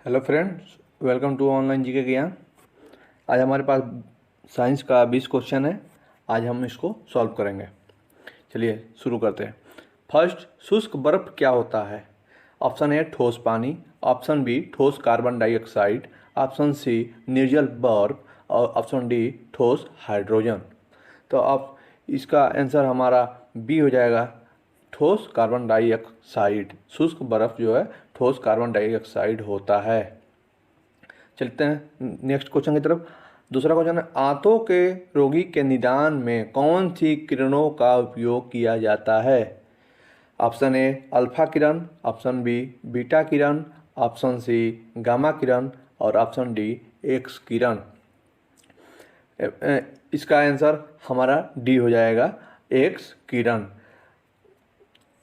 Hello friends, welcome to online GK Gyan. आज हमारे पास science का 20 क्वेश्चन है। आज हम इसको सॉल्व करेंगे। चलिए शुरू करते हैं। फर्स्ट, शुष्क बर्फ क्या होता है? ऑप्शन ए ठोस पानी, ऑप्शन बी ठोस कार्बन डाइऑक्साइड, ऑप्शन सी निर्जल बर्फ और ऑप्शन डी ठोस हाइड्रोजन। तो अब इसका आंसर हमारा बी हो जाएगा, ठोस कार्बन डाइऑक्साइड। शुष्क बर्फ जो है ठोस कार्बन डाइऑक्साइड होता है। चलते हैं नेक्स्ट क्वेश्चन की तरफ। दूसरा क्वेश्चन है, आंतों के रोगी के निदान में कौन सी किरणों का उपयोग किया जाता है? ऑप्शन ए अल्फा किरण, ऑप्शन बी बीटा किरण, ऑप्शन सी गामा किरण और ऑप्शन डी एक्स किरण। इसका आंसर हमारा डी हो जाएगा, एक्स किरण।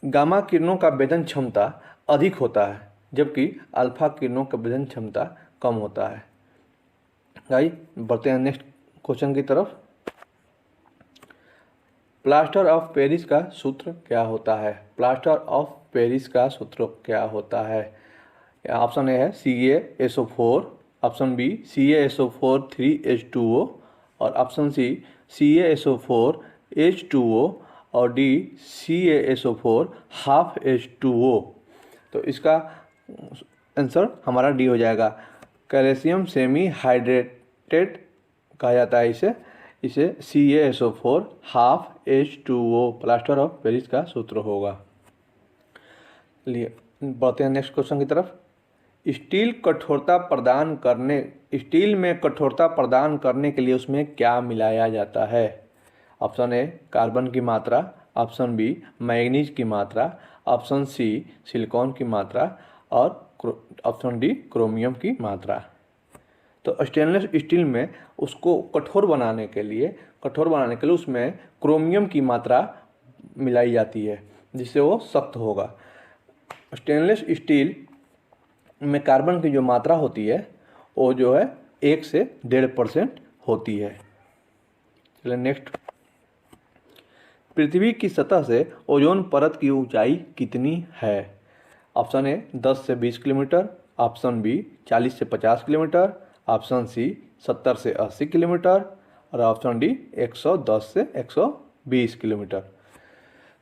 गामा किरणों का वेदन क्षमता अधिक होता है, जबकि अल्फा किरणों का वेदन क्षमता कम होता है। आइए बढ़ते हैं नेक्स्ट क्वेश्चन की तरफ। प्लास्टर ऑफ पेरिस का सूत्र क्या होता है? प्लास्टर ऑफ पेरिस का सूत्र क्या होता है? ऑप्शन ए है CaSO4, option B CaSO4 3H2O और ऑप्शन सी CaSO4 H2O और डी CaSO4 हाफ H2O। तो इसका आंसर हमारा डी हो जाएगा। कैल्शियम सेमी हाइड्रेटेड कहा जाता है इसे CaSO4 half H2O plaster of Paris का सूत्र होगा। लिए बढ़ते हैं नेक्स्ट क्वेश्चन की तरफ। स्टील में कठोरता प्रदान करने के लिए उसमें क्या मिलाया जाता है? ऑप्शन ए कार्बन की मात्रा, ऑप्शन बी मैग्नीज की मात्रा, ऑप्शन सी सिलिकॉन की मात्रा और ऑप्शन डी क्रोमियम की मात्रा। तो स्टेनलेस स्टील में उसको कठोर बनाने के लिए उसमें क्रोमियम की मात्रा मिलाई जाती है, जिससे वो सख्त होगा। स्टेनलेस स्टील में कार्बन की जो मात्रा होती है वो जो है 1 से 1.5% होती है। चलिए नेक्स्ट। पृथ्वी की सतह से ओजोन परत की ऊंचाई कितनी है? ऑप्शन ए 10 से 20 किलोमीटर, ऑप्शन बी 40 से 50 किलोमीटर, ऑप्शन सी 70 से 80 किलोमीटर और ऑप्शन डी 110 से 120 किलोमीटर।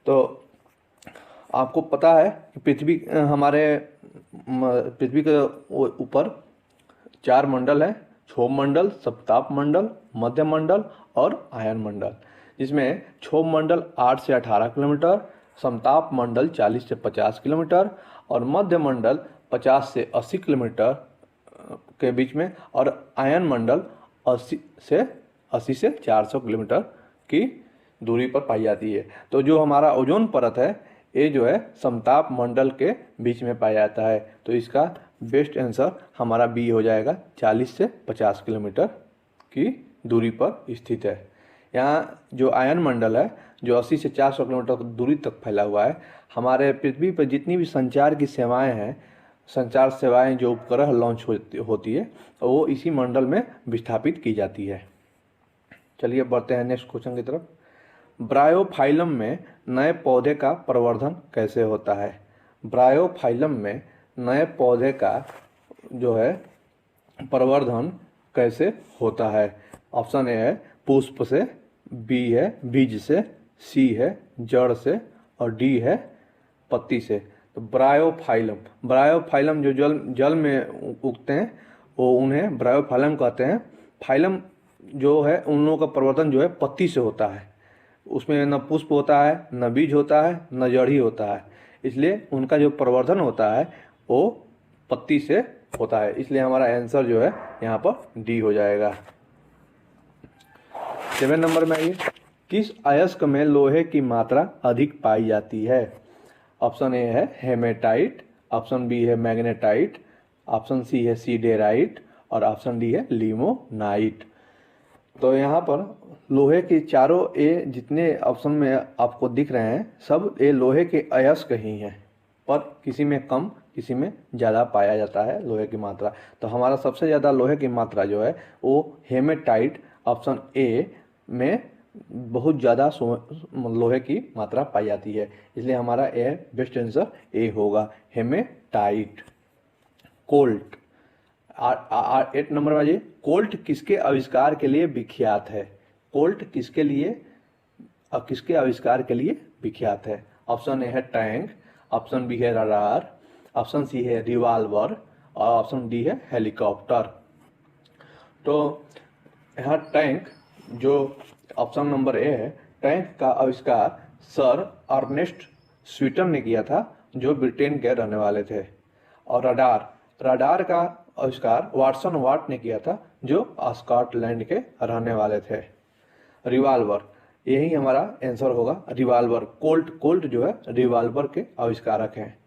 तो आपको पता है कि पृथ्वी के ऊपर 4 मंडल हैं: क्षोभ मंडल, सप्ताप मंडल, मध्य मंडल और आयन मंडल, जिसमें क्षोभ मंडल 8 से 18 किलोमीटर, समताप मंडल 40 से 50 किलोमीटर और मध्य मंडल 50 से 80 किलोमीटर के बीच में और आयन मंडल 80 से 400 किलोमीटर की दूरी पर पाई जाती है। तो जो हमारा ओजोन परत है ये जो है समताप मंडल के बीच में पाया जाता है। तो इसका बेस्ट आंसर हमारा बी हो जाएगा, 40 से 50 किलोमीटर की दूरी पर स्थित है। यहाँ जो आयन मंडल है जो 80 से 400 किलोमीटर दूरी तक फैला हुआ है, हमारे पृथ्वी पर जितनी भी संचार की सेवाएं हैं, संचार सेवाएं जो उपग्रह लॉन्च होती है वो इसी मंडल में विस्थापित की जाती है। चलिए बढ़ते हैं नेक्स्ट क्वेश्चन की तरफ। ब्रायोफाइलम में नए पौधे का प्रवर्धन कैसे होता है? ब्रायोफाइलम में नए पौधे का जो है प्रवर्धन कैसे होता है? ऑप्शन ए है पुष्प से, बी है बीज से, सी है जड़ से और डी है पत्ती से। तो ब्रायोफाइलम जो जल में उगते हैं वो उन्हें ब्रायोफाइलम कहते हैं। फाइलम जो है उन लोगों का प्रवर्धन जो है पत्ती से होता है। उसमें न पुष्प होता है, न बीज होता है, न जड़ ही होता है, इसलिए उनका जो प्रवर्धन होता है वो पत्ती से होता है। इसलिए हमारा आंसर जो है यहाँ पर डी हो जाएगा। 7 नंबर में आइए, किस अयस्क में लोहे की मात्रा अधिक पाई जाती है? ऑप्शन ए है हेमेटाइट, ऑप्शन बी है मैग्नेटाइट, ऑप्शन सी है सीडेराइट और ऑप्शन डी है लिमोनाइट। तो यहाँ पर लोहे के चारों ए जितने ऑप्शन में आपको दिख रहे हैं सब ए लोहे के अयस्क ही हैं, पर किसी में कम किसी में ज़्यादा पाया जाता है लोहे की मात्रा। तो हमारा सबसे ज़्यादा लोहे की मात्रा जो है वो हेमेटाइट ऑप्शन ए में बहुत ज़्यादा लोहे की मात्रा पाई जाती है, इसलिए हमारा ए बेस्ट आंसर ए होगा, हेमेटाइट। कोल्ट 8 नंबर में कोल्ट किसके आविष्कार के लिए विख्यात है? कोल्ट किसके आविष्कार के लिए विख्यात है? ऑप्शन ए है टैंक, ऑप्शन बी है रडार, ऑप्शन सी है रिवाल्वर और ऑप्शन डी है हेलीकॉप्टर। तो यहाँ टैंक, जो ऑप्शन नंबर ए है, टैंक का आविष्कार सर अर्नेस्ट स्वीटन ने किया था, जो ब्रिटेन के रहने वाले थे। और रडार का आविष्कार वाटसन वाट ने किया था, जो स्कॉटलैंड के रहने वाले थे। रिवाल्वर, यही हमारा आंसर होगा, रिवाल्वर। कोल्ट जो है रिवाल्वर के आविष्कारक हैं।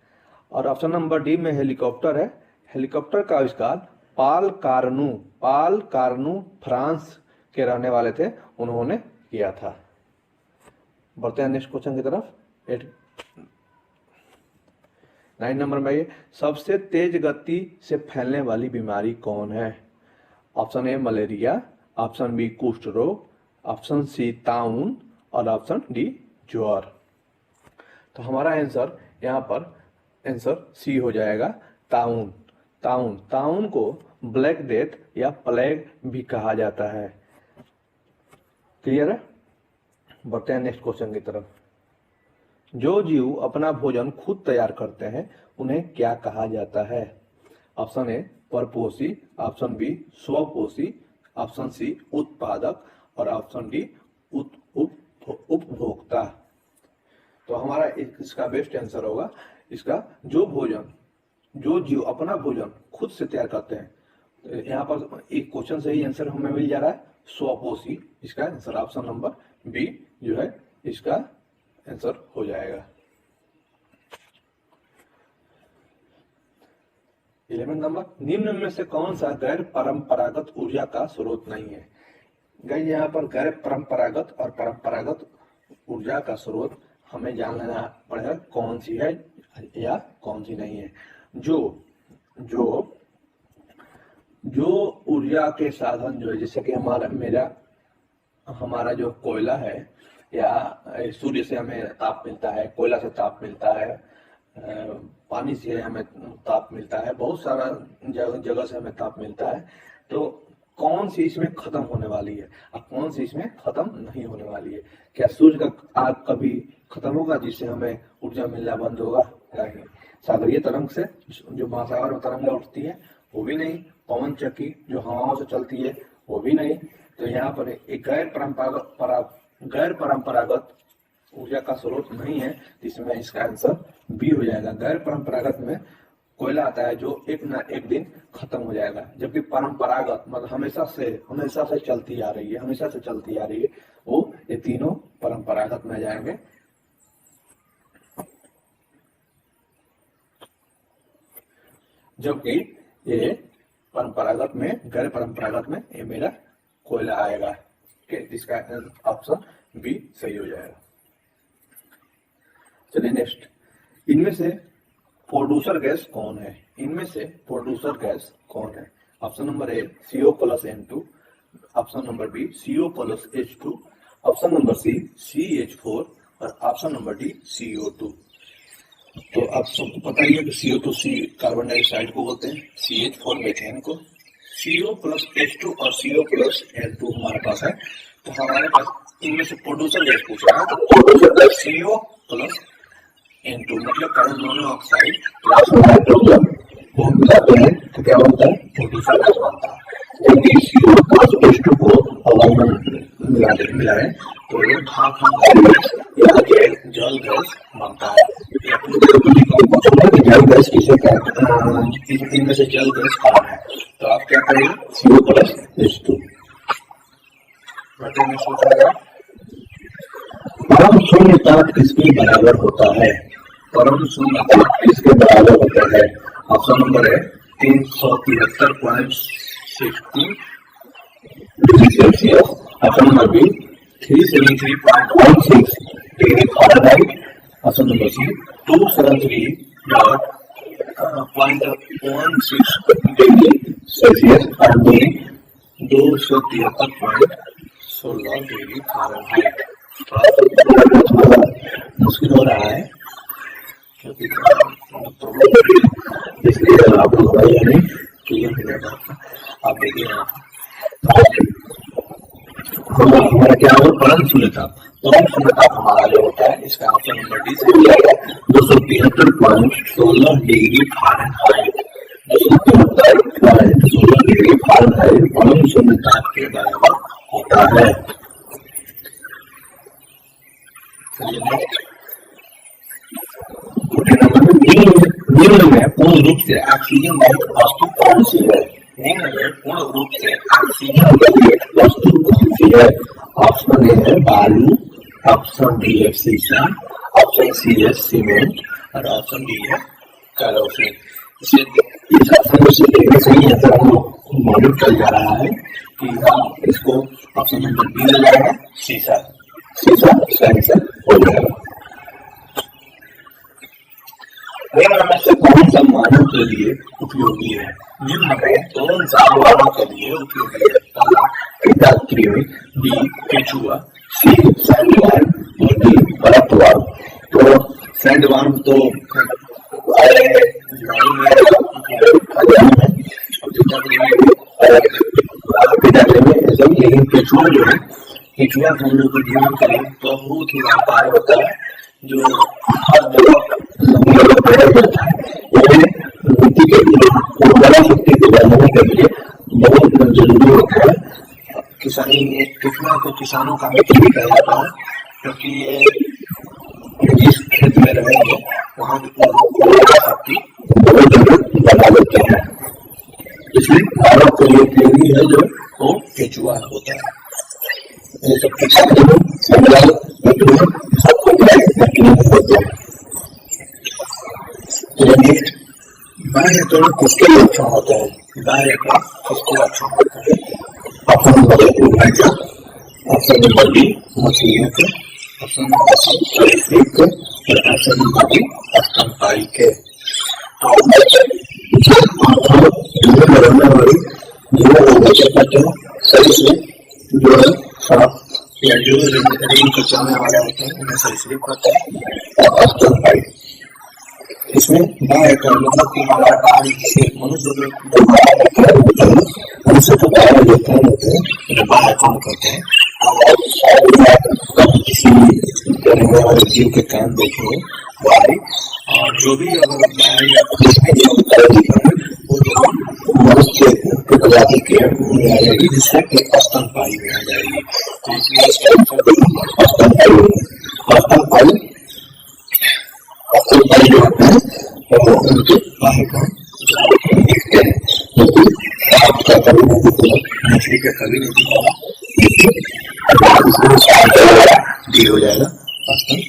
और ऑप्शन नंबर डी में हेलीकॉप्टर है। हेलीकॉप्टर का आविष्कार पाल कारनू फ्रांस के रहने वाले थे, उन्होंने किया था। बढ़ते हैं नेक्स्ट क्वेश्चन की तरफ। 9 नंबर में सबसे तेज गति से फैलने वाली बीमारी कौन है? Option A malaria, option B कुष्ठ रोग, ऑप्शन सी ताउन और ऑप्शन डी ज्वर। तो हमारा आंसर यहाँ पर आंसर सी हो जाएगा, ताउन को ब्लैक डेथ या प्लेग भी कहा जाता है। क्लियर है? बढ़ते हैं नेक्स्ट क्वेश्चन की तरफ। जो जीव अपना भोजन खुद तैयार करते हैं उन्हें क्या कहा जाता है? ऑप्शन ए परपोषी, ऑप्शन बी स्वपोषी, ऑप्शन सी उत्पादक और ऑप्शन डी उपभोक्ता। तो हमारा इसका बेस्ट आंसर होगा इसका, जो जीव अपना भोजन खुद से तैयार करते हैं। तो यहाँ पर एक क्वेश्चन से ही आंसर हमें मिल जा रहा है, स्वपोषी। इसका आंसर ऑप्शन नंबर बी जो है इसका आंसर हो जाएगा। 11 नंबर, निम्न में से कौन सा गैर परंपरागत ऊर्जा का स्रोत नहीं है? गई यहाँ पर गैर परंपरागत और परंपरागत ऊर्जा का स्रोत हमें जान लेना पड़ेगा, कौन सी है या कौन सी नहीं है। जो ऊर्जा के साधन जो है, जैसे कि हमारा जो कोयला है या सूर्य से हमें ताप मिलता है, कोयला से ताप मिलता है, पानी से हमें ताप मिलता है, बहुत सारा जगह से हमें ताप मिलता है। तो कौन सी इसमें खत्म होने वाली है और कौन सी इसमें खत्म नहीं होने वाली है? क्या सूर्य का आग कभी खत्म होगा जिससे हमें ऊर्जा मिलना बंद होगा? नहीं। सागरीय तरंग से जो महासागर में तरंग उठती है वो भी नहीं। पवन चक्की जो हवाओं से चलती है वो भी नहीं। तो यहाँ पर एक गैर परंपरागत ऊर्जा का स्रोत नहीं है, जिसमें इसका आंसर बी हो जाएगा। गैर परंपरागत में कोयला आता है जो एक ना एक दिन खत्म हो जाएगा, जबकि परंपरागत मतलब हमेशा से चलती आ रही है, वो ये तीनों परंपरागत में जाएंगे। जबकि ये परंपरागत में, गैर परंपरागत में ये मेरा कोयला आएगा, जिसका ऑप्शन बी सही हो जाएगा। चलिए नेक्स्ट, इनमें से प्रोड्यूसर गैस कौन है? Option number A CO+N2, option number B CO+H2, option number C CH4 और ऑप्शन नंबर डी CO2। तो आप सबको पता ही है कि CO2 कार्बन डाइऑक्साइड को बोलते हैं, CH4 मीथेन को, CO+H2 और CO+N2 हमारे पास है। तो हमारे पास इनमें से प्रोड्यूसर गैस पूछ रहा है, तो प्रोड्यूसर गैस CO+N2 मतलब कार्बन मोनोऑक्साइड प्लस नाइट्रोजन को मिलाते हैं तो क्या बनता है? प्रोड्यूसर गैस बनता है। जबकि CO+H2 को हवा में मिलाएं तो ये भाप गैस या जल गैस बनता है। जल गैस किसे कहते हैं? इनमें से जल गैस कौन है? तो आप क्या करेंगे? CO+H2। परम शून्य ताप किसके बराबर होता है? ऑप्शन नंबर है 373.60 degree Celsius, option number B 373.16 degree Fahrenheit, option number C 273.16 degree Celsius और डी 273.16 डिग्री फ़ारेनहाइट। मुश्किल हो रहा है क्योंकि इसलिए आप लोग क्लियर मिलेगा। आप देखिए यहाँ हमारा क्या होगा, परम शून्यताप। परम शून्यताप हमारा जो होता है, इसका ऑप्शन नंबर डी से दिया गया 273.16 डिग्री फारेनहाइट। 273.16 डिग्री फारेनहाइट परम शून्यताप के बराबर होता है। निम्न में पूर्ण रूप से ऑक्सीजन रहित वस्तु कौन सी है? निम्न में पूर्ण रूप से ऑक्सीजन रहित वस्तु कौन सी है? ऑप्शन ए है बालू, ऑप्शन बी है शीशा, ऑप्शन सी है सीमेंट और ऑप्शन डी है केरोसिन। इस ऑप्शन से देखने से ही ऐसा मालूम चल जा रहा है कि हम इसको ऑप्शन नंबर बी ले जाएगा, शीशा। शीशा इसका आंसर हो जाएगा। निम्न में से कौन सा मानव के लिए उपयोगी है? निम्न में कौन सा मानव के लिए उपयोगी है? पहला पिताक्रिमी, बी केचुआ, सी सैंडवर्म और डी परतवर्म। तो सैंडवर्म तो लेकिन केचुआ जो है, केचुआ हम लोग के जीवन के लिए बहुत ही लाभकारी होता है, जो हर जगह मिट्टी के लिए उर्वरा शक्ति को बढ़ाने के लिए बहुत जरूरी होता है। किसानी में केचुआ को किसानों का मित्र भी कहा जाता है, क्योंकि ये जिस खेत में रहेंगे वहाँ की उर्वरा शक्ति बहुत जरूर बढ़ा देते हैं। इसलिए मानव के लिए उपयोगी है जो वो केचुआ होता है। ये सब किसान होते हैं। बायोकरण किसके लिए अच्छा होता है? बायोकरण किसके अच्छा होता है? Option number A, option number B मछलियों के, ऑप्शन नंबर सी सरीसृप के और ऑप्शन नंबर डी स्तनपायी के। सरीसृप जो है सांप या जो रेंग को चलने वाले होते हैं उन्हें सरीसृप कहते हैं, और स्तनपायी इसमें बायोकरण मतलब कि हमारा बाहरी से मनुष्य मनुष्य को बाहर देते हैं बायोकरण कहते हैं। किसी रहने वाले जीव के काम देखेंगे बाहरी, और जो भी अगर मनुष्य के प्रजाति के आ जाएगी, जिससे कि स्तनपायी में आ जाएगी। तो इसलिए स्तनपायी जो होते हैं वो उनके बायोकरण दिखते हैं, लेकिन सांप का कभी नहीं दिखता, मछली का कभी नहीं दिखता। डी हो जाएगा स्तनपायी।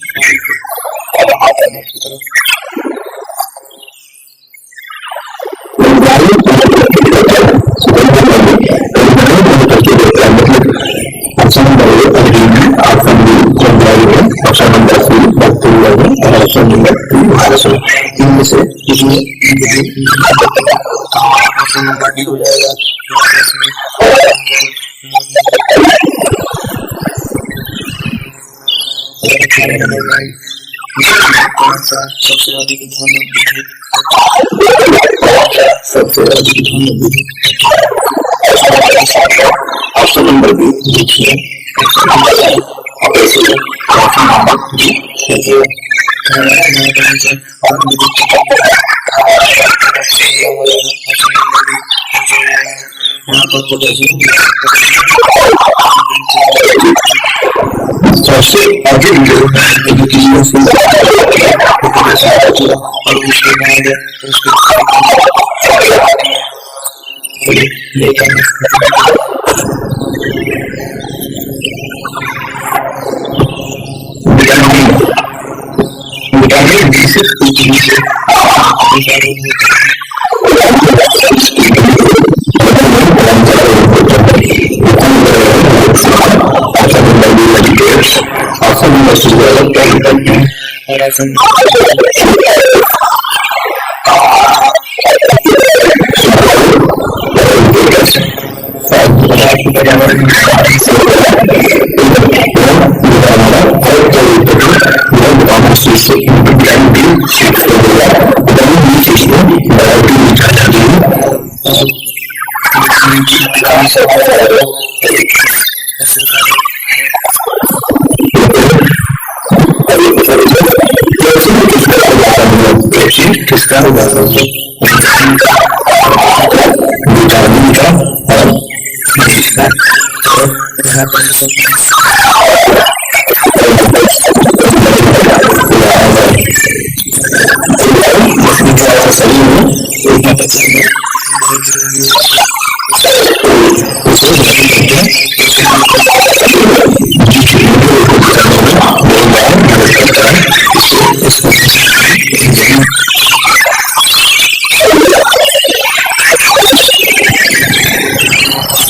Option number A option B जलवायु है, ऑप्शन नंबर सी बैक्टीरिया है और ऑप्शन नंबर डी वायरस है। इनमें से ऑप्शन नंबर डी हो जाएगा। सबसे अधिक ऑप्शन नंबर बी देखिए, ऑप्शन नंबर डी देखिए। सबसे अधिक एजुकेशन और उसके बाद विटामिन डी से किसका होगा विटामिन का और